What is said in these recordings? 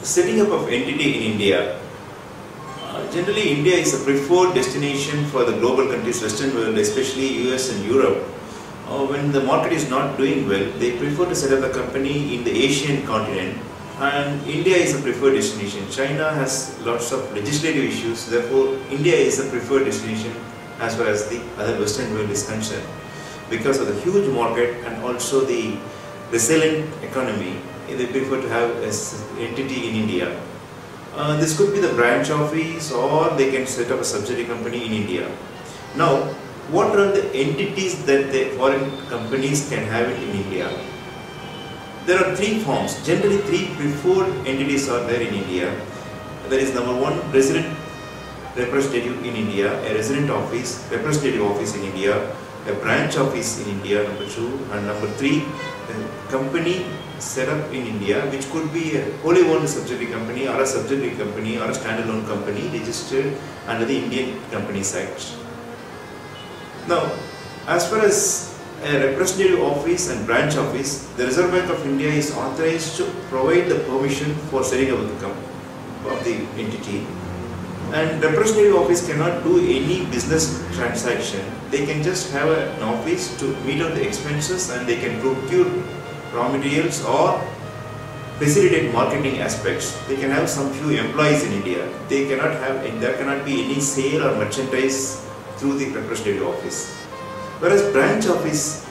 setting up of entity in India. Generally, India is a preferred destination for the global countries, Western world, especially US and Europe. When the market is not doing well, they prefer to set up a company in the Asian continent, and India is a preferred destination. China has lots of legislative issues, therefore India is a preferred destination as far as the other Western world is concerned. Because of the huge market and also the resilient economy, they prefer to have an entity in India. This could be the branch office, or they can set up a subsidiary company in India. Now, what are the entities that the foreign companies can have it in India? There are three forms. Generally, three preferred entities are there in India. There is number one, resident representative in India, a resident office, representative office in India, a branch office in India, number two, and number three, a company set up in India, which could be a wholly owned subsidiary company or a subsidiary company or a standalone company registered under the Indian Companies Act. Now, as far as a representative office and branch office, the Reserve Bank of India is authorized to provide the permission for setting up the entity. And representative office cannot do any business transaction. They can just have an office to meet out the expenses, and they can procure raw materials or facilitate marketing aspects. They can have some few employees in India. They cannot have, and there cannot be any sale or merchandise through the representative office. Whereas branch office,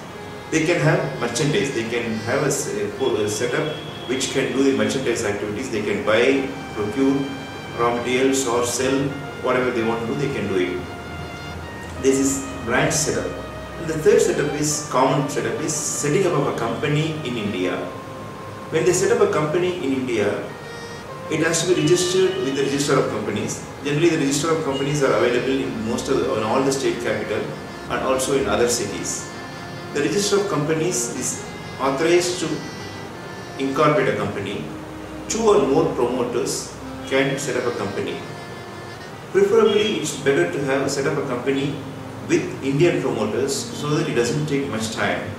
they can have merchandise. They can have a setup which can do the merchandise activities. They can buy, procure raw materials or sell whatever they want to do. They can do it. This is branch setup. And the third setup is common setup, is setting up of a company in India. When they set up a company in India, it has to be registered with the Registrar of Companies. Generally, the Registrar of Companies are available in all the state capital and also in other cities. The Registrar of Companies is authorized to incorporate a company. Two or more promoters can set up a company. Preferably, it's better to have set up a company with Indian promoters so that it doesn't take much time.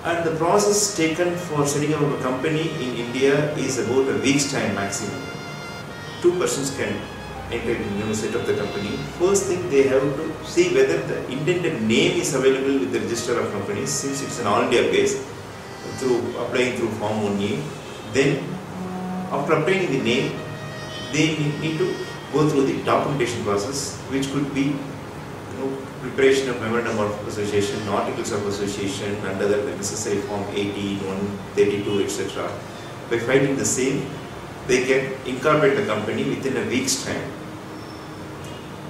And the process taken for setting up a company in India is about a week's time maximum. Two persons can set up the company. First thing, they have to see whether the intended name is available with the Registrar of Companies, since it's an all India base, through applying through Form 1A. Then, after applying the name, they need to go through the documentation process, which could be preparation of memorandum of association, articles of association, and other necessary Form 18, 132, etc. By filing the same, they can incorporate the company within a week's time.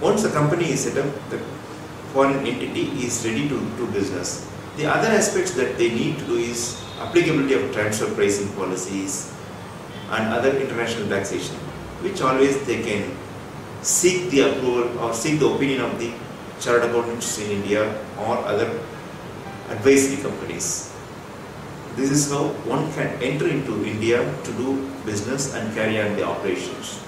Once the company is set up, the foreign entity is ready to do business. The other aspects that they need to do is applicability of transfer pricing policies and other international taxation, which always they can seek the approval or seek the opinion of the chartered accountants in India or other advisory companies. This is how one can enter into India to do business and carry on the operations.